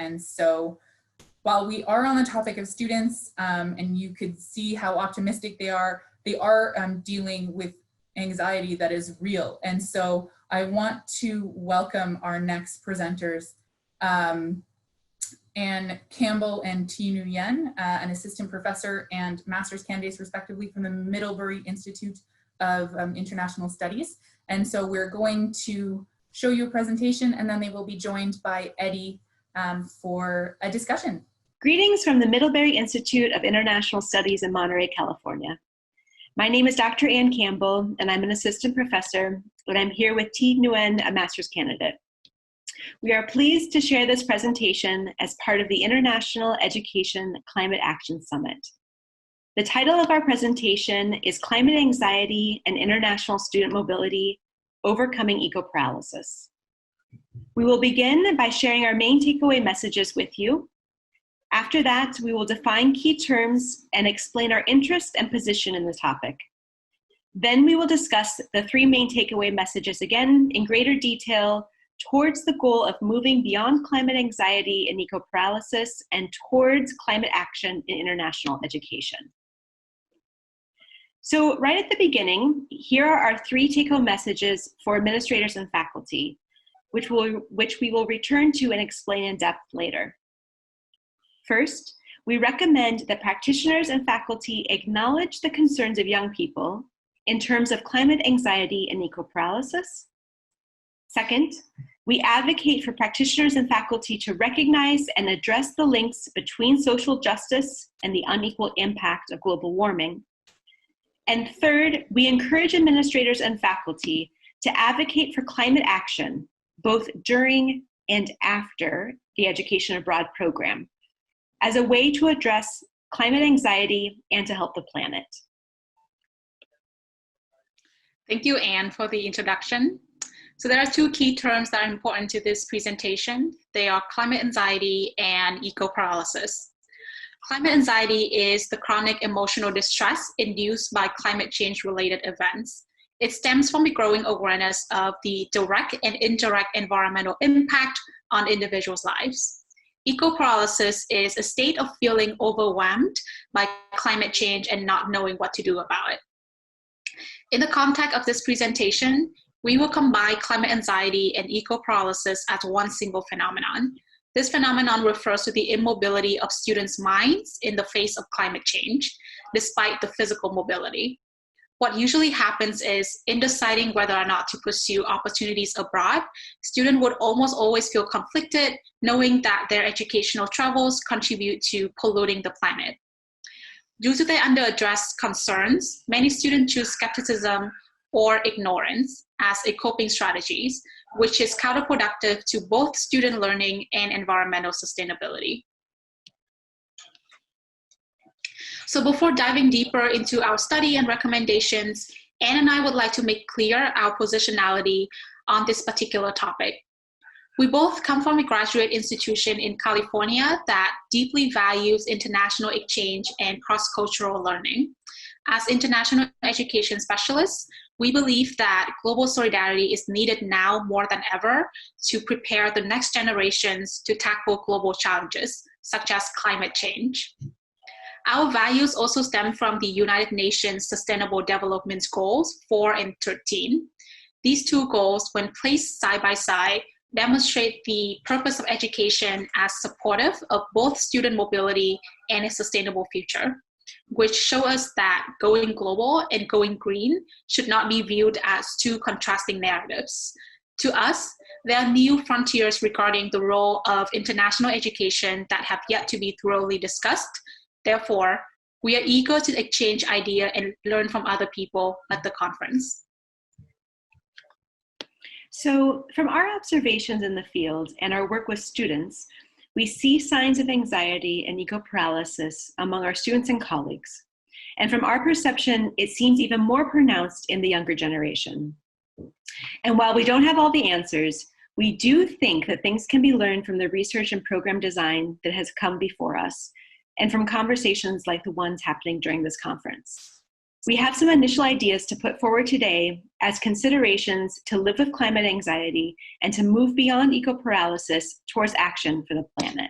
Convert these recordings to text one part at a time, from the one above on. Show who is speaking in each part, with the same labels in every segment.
Speaker 1: And so while we are on the topic of students, and you could see how optimistic they are dealing with anxiety that is real. And so I want to welcome our next presenters, Anne Campbell and Thi Nguyen, an assistant professor and master's candidates respectively from the Middlebury Institute of International Studies. And so we're going to show you a presentation, and then they will be joined by Eddie for a discussion.
Speaker 2: Greetings from the Middlebury Institute of International Studies in Monterey, California. My name is Dr. Anne Campbell, and I'm an assistant professor, and I'm here with Thi Nguyen, a master's candidate. We are pleased to share this presentation as part of the International Education Climate Action Summit. The title of our presentation is Climate Anxiety and International Student Mobility, Overcoming Eco-Paralysis. We will begin by sharing our main takeaway messages with you. After that, we will define key terms and explain our interest and position in the topic. Then we will discuss the three main takeaway messages again in greater detail towards the goal of moving beyond climate anxiety and eco-paralysis and towards climate action in international education. So right at the beginning, here are our three take-home messages for administrators and faculty, which we will return to and explain in depth later. First, we recommend that practitioners and faculty acknowledge the concerns of young people in terms of climate anxiety and eco-paralysis. Second, we advocate for practitioners and faculty to recognize and address the links between social justice and the unequal impact of global warming. And third, we encourage administrators and faculty to advocate for climate action, both during and after the Education Abroad program, as a way to address climate anxiety and to help the planet.
Speaker 3: Thank you, Anne, for the introduction. So there are two key terms that are important to this presentation. They are climate anxiety and eco-paralysis. Climate anxiety is the chronic emotional distress induced by climate change-related events. It stems from the growing awareness of the direct and indirect environmental impact on individuals' lives. Eco-paralysis is a state of feeling overwhelmed by climate change and not knowing what to do about it. In the context of this presentation, we will combine climate anxiety and eco-paralysis as one single phenomenon. This phenomenon refers to the immobility of students' minds in the face of climate change, despite the physical mobility. What usually happens is, in deciding whether or not to pursue opportunities abroad, students would almost always feel conflicted, knowing that their educational travels contribute to polluting the planet. Due to their under-addressed concerns, many students choose skepticism or ignorance as a coping strategies, which is counterproductive to both student learning and environmental sustainability. So before diving deeper into our study and recommendations, Anne and I would like to make clear our positionality on this particular topic. We both come from a graduate institution in California that deeply values international exchange and cross-cultural learning. As international education specialists, we believe that global solidarity is needed now more than ever to prepare the next generations to tackle global challenges, such as climate change. Our values also stem from the United Nations Sustainable Development Goals 4 and 13. These two goals, when placed side by side, demonstrate the purpose of education as supportive of both student mobility and a sustainable future, which show us that going global and going green should not be viewed as two contrasting narratives. To us, there are new frontiers regarding the role of international education that have yet to be thoroughly discussed. Therefore, we are eager to exchange ideas and learn from other people at the conference.
Speaker 2: So, from our observations in the field and our work with students, we see signs of anxiety and eco-paralysis among our students and colleagues. And from our perception, it seems even more pronounced in the younger generation. And while we don't have all the answers, we do think that things can be learned from the research and program design that has come before us, and from conversations like the ones happening during this conference. We have some initial ideas to put forward today as considerations to live with climate anxiety and to move beyond eco-paralysis towards action for the planet.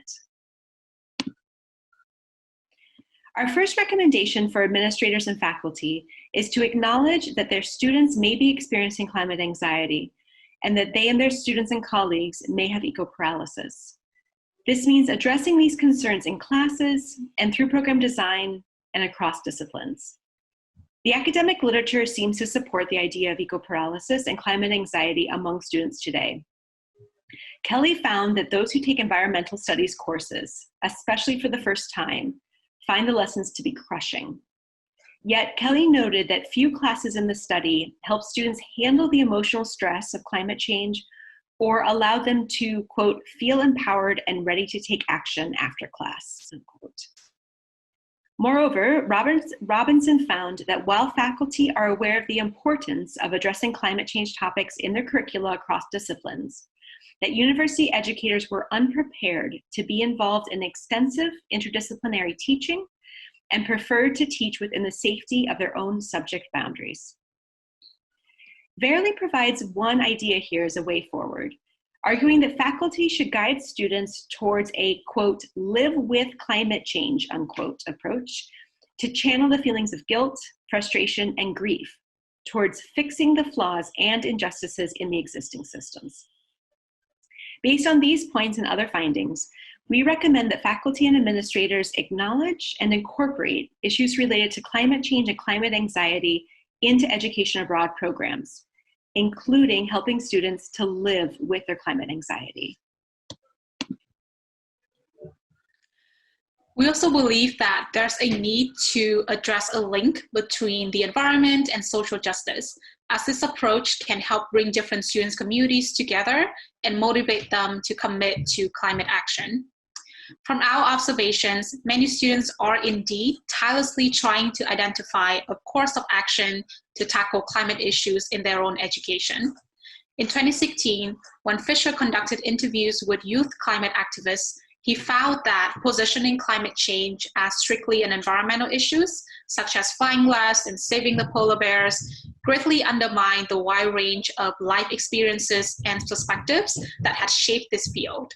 Speaker 2: Our first recommendation for administrators and faculty is to acknowledge that their students may be experiencing climate anxiety and that they and their students and colleagues may have eco-paralysis. This means addressing these concerns in classes and through program design and across disciplines. The academic literature seems to support the idea of eco-paralysis and climate anxiety among students today. Kelly found that those who take environmental studies courses, especially for the first time, find the lessons to be crushing. Yet Kelly noted that few classes in the study help students handle the emotional stress of climate change or allow them to, quote, feel empowered and ready to take action after class, unquote. Moreover, Robinson found that while faculty are aware of the importance of addressing climate change topics in their curricula across disciplines, that university educators were unprepared to be involved in extensive interdisciplinary teaching and preferred to teach within the safety of their own subject boundaries. Verily provides one idea here as a way forward, arguing that faculty should guide students towards a, quote, live with climate change, unquote, approach to channel the feelings of guilt, frustration, and grief towards fixing the flaws and injustices in the existing systems. Based on these points and other findings, we recommend that faculty and administrators acknowledge and incorporate issues related to climate change and climate anxiety into education abroad programs, including helping students to live with their climate anxiety.
Speaker 3: We also believe that there's a need to address a link between the environment and social justice, as this approach can help bring different students' communities together and motivate them to commit to climate action. From our observations, many students are indeed tirelessly trying to identify a course of action to tackle climate issues in their own education. In 2016, when Fisher conducted interviews with youth climate activists, he found that positioning climate change as strictly an environmental issues, such as flying less and saving the polar bears, greatly undermined the wide range of life experiences and perspectives that had shaped this field.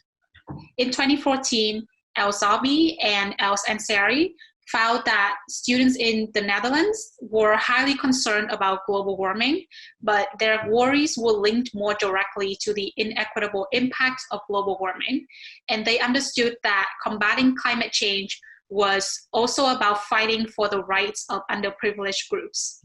Speaker 3: In 2014, El Zabi and Els Ansari found that students in the Netherlands were highly concerned about global warming, but their worries were linked more directly to the inequitable impacts of global warming. And they understood that combating climate change was also about fighting for the rights of underprivileged groups.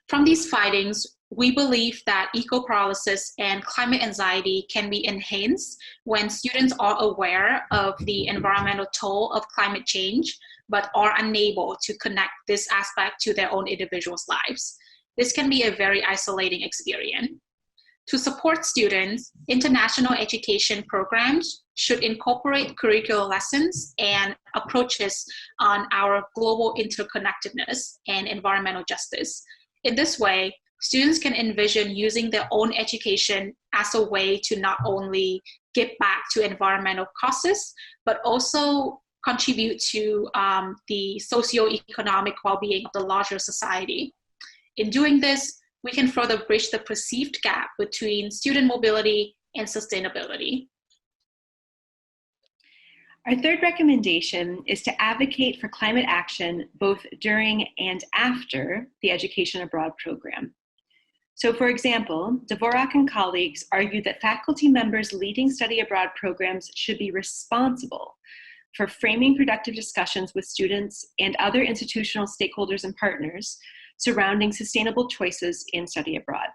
Speaker 3: From these findings, we believe that eco-paralysis and climate anxiety can be enhanced when students are aware of the environmental toll of climate change, but are unable to connect this aspect to their own individuals' lives. This can be a very isolating experience. To support students, international education programs should incorporate curricular lessons and approaches on our global interconnectedness and environmental justice. In this way, students can envision using their own education as a way to not only give back to environmental causes, but also contribute to the socioeconomic well-being of the larger society. In doing this, we can further bridge the perceived gap between student mobility and sustainability.
Speaker 2: Our third recommendation is to advocate for climate action both during and after the Education Abroad program. So for example, Dvorak and colleagues argue that faculty members leading study abroad programs should be responsible for framing productive discussions with students and other institutional stakeholders and partners surrounding sustainable choices in study abroad.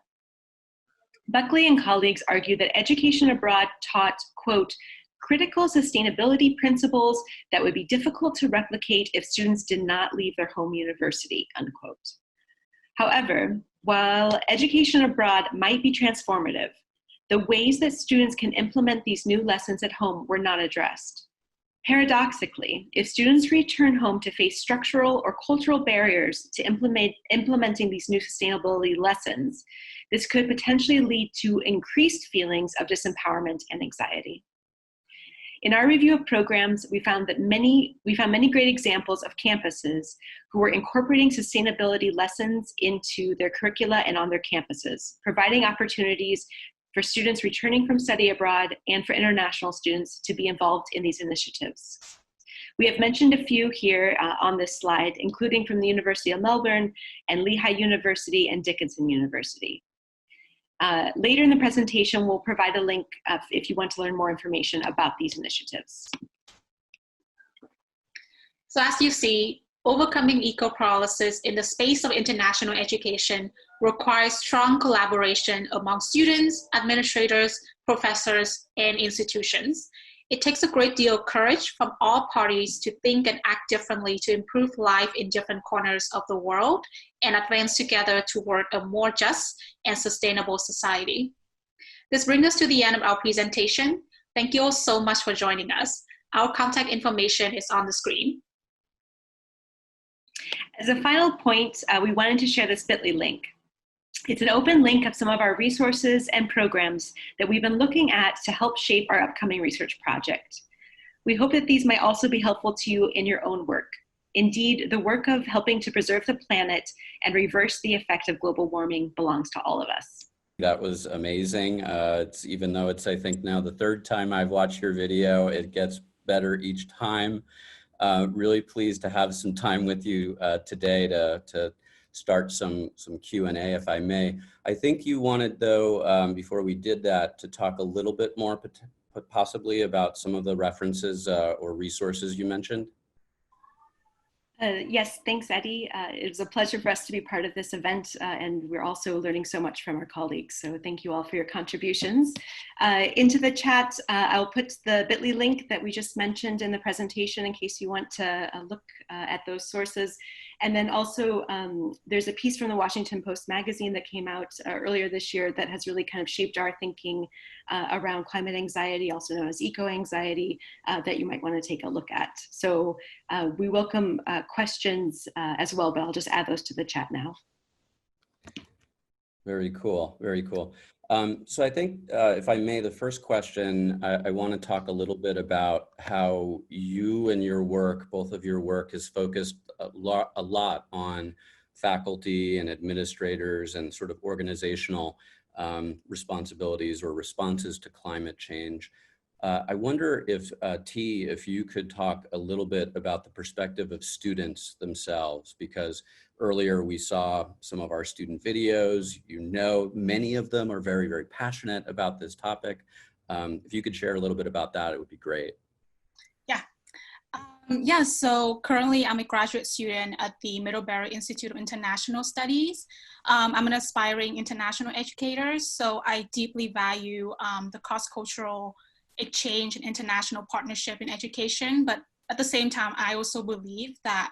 Speaker 2: Buckley and colleagues argue that education abroad taught, quote, critical sustainability principles that would be difficult to replicate if students did not leave their home university, unquote. However, while education abroad might be transformative, the ways that students can implement these new lessons at home were not addressed. Paradoxically, if students return home to face structural or cultural barriers to implementing these new sustainability lessons, this could potentially lead to increased feelings of disempowerment and anxiety. In our review of programs, we found many great examples of campuses who were incorporating sustainability lessons into their curricula and on their campuses, providing opportunities for students returning from study abroad and for international students to be involved in these initiatives. We have mentioned a few here on this slide, including from the University of Melbourne and Lehigh University and Dickinson University. Later in the presentation, we'll provide a link if you want to learn more information about these initiatives.
Speaker 3: So as you see, overcoming eco-paralysis in the space of international education requires strong collaboration among students, administrators, professors, and institutions. It takes a great deal of courage from all parties to think and act differently to improve life in different corners of the world and advance together toward a more just and sustainable society. This brings us to the end of our presentation. Thank you all so much for joining us. Our contact information is on the screen.
Speaker 2: As a final point, we wanted to share this bit.ly link. It's an open link of some of our resources and programs that we've been looking at to help shape our upcoming research project. We hope that these might also be helpful to you in your own work. Indeed, the work of helping to preserve the planet and reverse the effect of global warming belongs to all of us.
Speaker 4: That was amazing. Even though it's, I think, now the third time I've watched your video, it gets better each time. Really pleased to have some time with you today to start some Q&A, if I may. I think you wanted, though, before we did that, to talk a little bit more possibly about some of the references or resources you mentioned.
Speaker 2: Yes, thanks, Eddie. It was a pleasure for us to be part of this event, and we're also learning so much from our colleagues. So thank you all for your contributions. Into the chat, I'll put the bit.ly link that we just mentioned in the presentation in case you want to look at those sources. And then also, there's a piece from the Washington Post magazine that came out earlier this year that has really kind of shaped our thinking around climate anxiety, also known as eco-anxiety, that you might want to take a look at. So we welcome questions as well, but I'll just add those to the chat now.
Speaker 4: Very cool, very cool. So I think, if I may, the first question, I want to talk a little bit about how you and your work, both of your work, is focused a lot on faculty and administrators and sort of organizational responsibilities or responses to climate change. I wonder if, Thi, if you could talk a little bit about the perspective of students themselves, because earlier we saw some of our student videos. You know, many of them are very, very passionate about this topic. If you could share a little bit about that, it would be great.
Speaker 5: Yeah, so currently I'm a graduate student at the Middlebury Institute of International Studies. I'm an aspiring international educator, so I deeply value the cross-cultural exchange and international partnership in education, but at the same time, I also believe that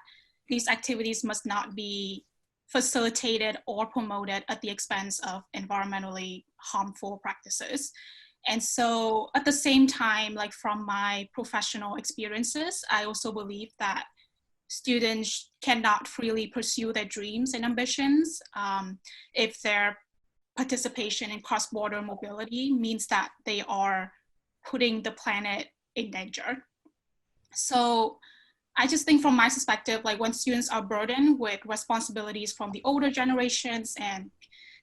Speaker 5: these activities must not be facilitated or promoted at the expense of environmentally harmful practices. And so at the same time, like from my professional experiences, I also believe that students cannot freely pursue their dreams and ambitions if their participation in cross-border mobility means that they are putting the planet in danger. So I just think from my perspective, like when students are burdened with responsibilities from the older generations and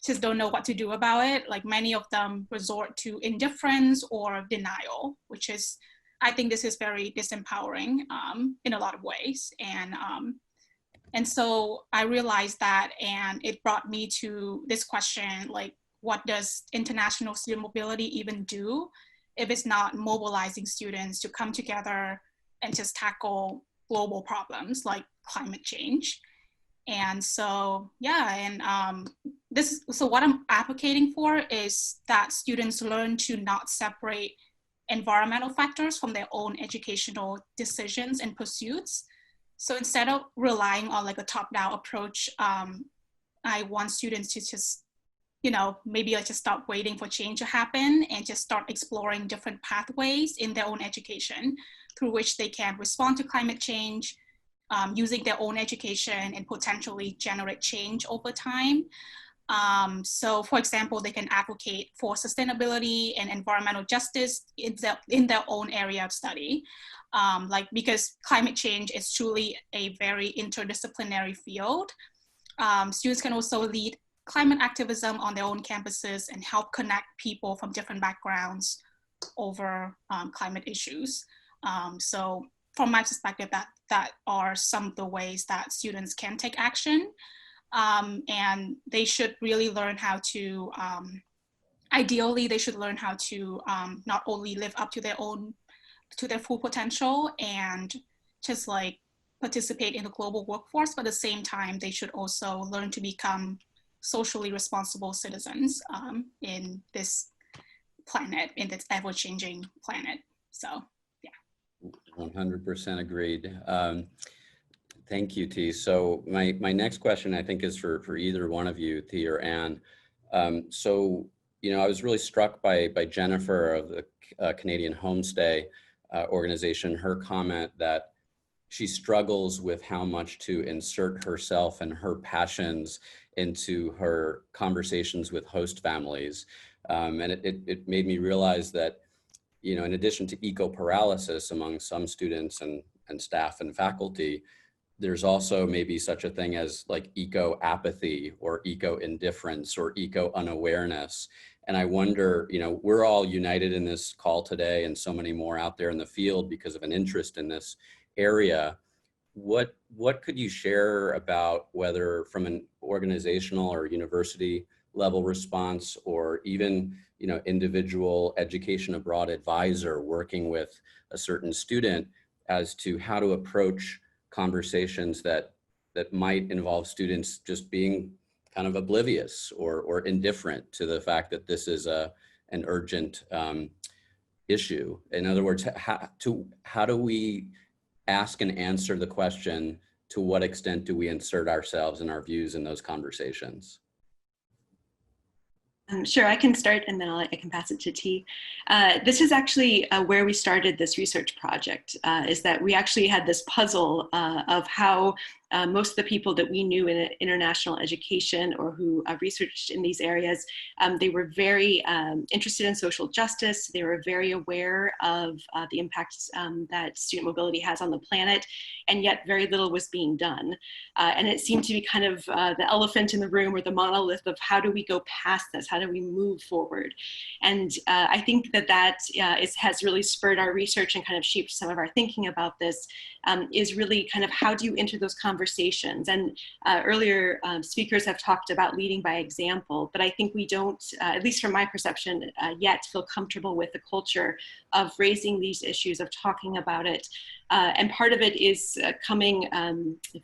Speaker 5: just don't know what to do about it, like many of them resort to indifference or denial, which is, I think this is very disempowering in a lot of ways. And so I realized that, and it brought me to this question, like, what does international student mobility even do if it's not mobilizing students to come together and just tackle global problems like climate change? And so, yeah, and so what I'm advocating for is that students learn to not separate environmental factors from their own educational decisions and pursuits. So instead of relying on like a top-down approach, I want students to just, you know, maybe like just stop waiting for change to happen and just start exploring different pathways in their own education through which they can respond to climate change, using their own education and potentially generate change over time. So for example, they can advocate for sustainability and environmental justice in their own area of study. Because climate change is truly a very interdisciplinary field. Students can also lead climate activism on their own campuses and help connect people from different backgrounds over climate issues. So from my perspective, that are some of the ways that students can take action. And they should really learn how to, ideally, they should learn how to not only live up to their full potential and just like participate in the global workforce, but at the same time, they should also learn to become socially responsible citizens in this planet, in this ever-changing planet. So, yeah.
Speaker 4: 100% agreed. Thank you, Thi. So my next question, I think, is for either one of you, Thi or Anne. So, you know, I was really struck by Jennifer of the Canadian Homestay organization, her comment that she struggles with how much to insert herself and her passions into her conversations with host families. And it made me realize that, you know, in addition to eco-paralysis among some students and staff and faculty, there's also maybe such a thing as like eco-apathy or eco-indifference or eco-unawareness. And I wonder, you know, we're all united in this call today and so many more out there in the field because of an interest in this area. What could you share about whether from an organizational or university level response or even, you know, individual education abroad advisor working with a certain student as to how to approach conversations that might involve students just being kind of oblivious or indifferent to the fact that this is an urgent issue? In other words, how do we ask and answer the question, to what extent do we insert ourselves and our views in those conversations?
Speaker 2: Sure, I can start and then I can pass it to Thi. This is actually where we started this research project, is that we actually had this puzzle of how most of the people that we knew in international education or who researched in these areas, they were very interested in social justice. They were very aware of the impacts that student mobility has on the planet, and yet very little was being done. And it seemed to be kind of the elephant in the room, or the monolith of how do we go past this? How do we move forward? And I think that has really spurred our research and kind of shaped some of our thinking about this, is really kind of how do you enter those conversations? And earlier speakers have talked about leading by example, but I think we don't, at least from my perception, yet feel comfortable with the culture of raising these issues, of talking about it. And part of it is coming, if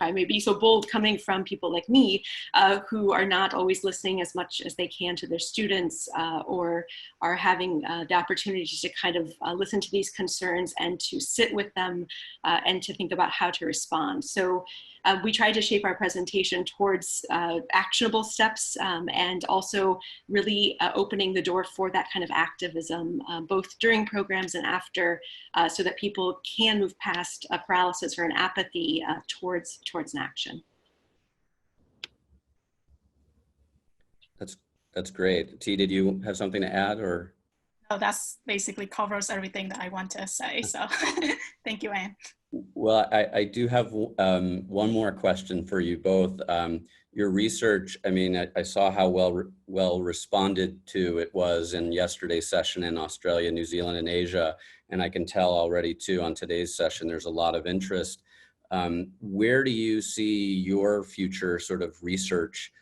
Speaker 2: I may be so bold, coming from people like me, who are not always listening as much as they can to their students, or are having the opportunity to kind of listen to these concerns and to sit with them and to think about how to respond. So we tried to shape our presentation towards actionable steps, and also really opening the door for that kind of activism, both during programs and after, so that people can move past a paralysis or an apathy towards an action.
Speaker 4: That's great. Thi, did you have something to add, or?
Speaker 5: No, that's basically covers everything that I want to say. So thank you, Anne.
Speaker 4: Well, I do have one more question for you both. Your research, I mean, I saw how well responded to it was in yesterday's session in Australia, New Zealand, and Asia. And I can tell already too on today's session, there's a lot of interest. Where do you see your future sort of research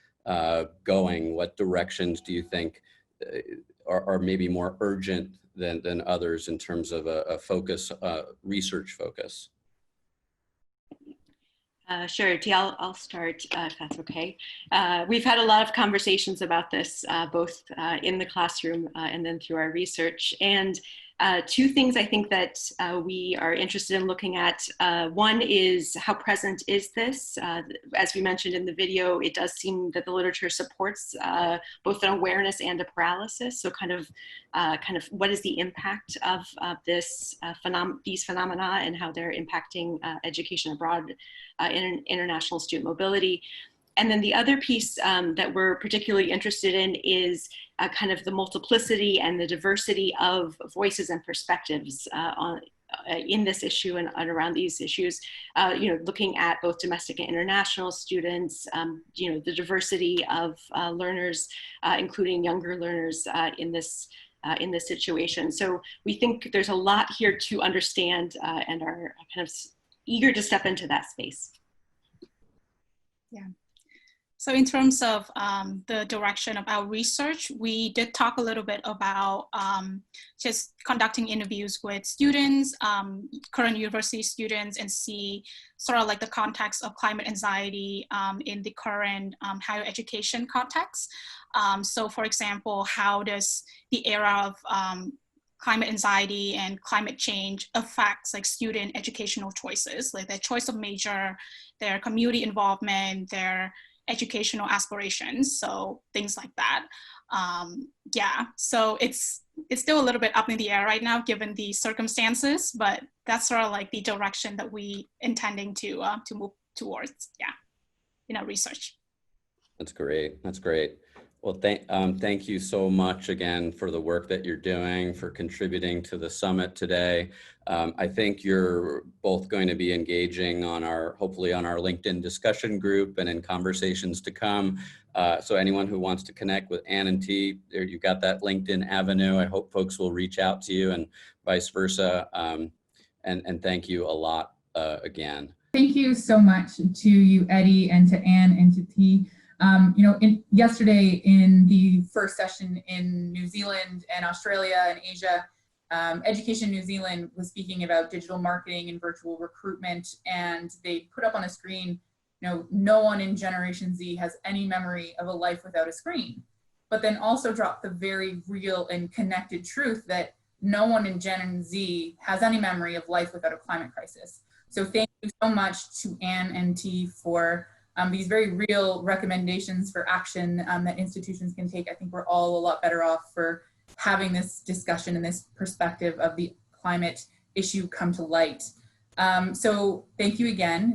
Speaker 4: going? What directions do you think are maybe more urgent than others in terms of a focus, research focus?
Speaker 2: Sure, Thi, I'll start if that's okay. We've had a lot of conversations about this, both in the classroom and then through our research. And two things I think that we are interested in looking at. One is how present is this? As we mentioned in the video, it does seem that the literature supports both an awareness and a paralysis. So kind of what is the impact of these phenomena and how they're impacting education abroad in international student mobility. And then the other piece that we're particularly interested in is kind of the multiplicity and the diversity of voices and perspectives in this issue and around these issues, looking at both domestic and international students, the diversity of learners, including younger learners in this situation. So we think there's a lot here to understand and are kind of eager to step into that space.
Speaker 5: Yeah. So in terms of the direction of our research, we did talk a little bit about just conducting interviews with students, current university students, and see sort of like the context of climate anxiety in the current higher education context. So for example, how does the era of climate anxiety and climate change affects like student educational choices, like their choice of major, their community involvement, their educational aspirations, so things like that. Yeah, so it's still a little bit up in the air right now given the circumstances, but that's sort of like the direction that we intending to move towards, yeah, in our research.
Speaker 4: That's great. That's great. Well, thank you so much again for the work that you're doing, for contributing to the summit today. I think you're both going to be engaging hopefully on our LinkedIn discussion group and in conversations to come. So anyone who wants to connect with Anne and Thi, there you've got that LinkedIn avenue. I hope folks will reach out to you and vice versa. And thank you a lot again.
Speaker 1: Thank you so much to you, Eddie, and to Anne and to Thi. Yesterday in the first session in New Zealand and Australia and Asia, Education New Zealand was speaking about digital marketing and virtual recruitment, and they put up on a screen, no one in Generation Z has any memory of a life without a screen, but then also dropped the very real and connected truth that no one in Gen Z has any memory of life without a climate crisis. So thank you so much to Anne and Thi for these very real recommendations for action that institutions can take. I think we're all a lot better off for having this discussion and this perspective of the climate issue come to light. So thank you again.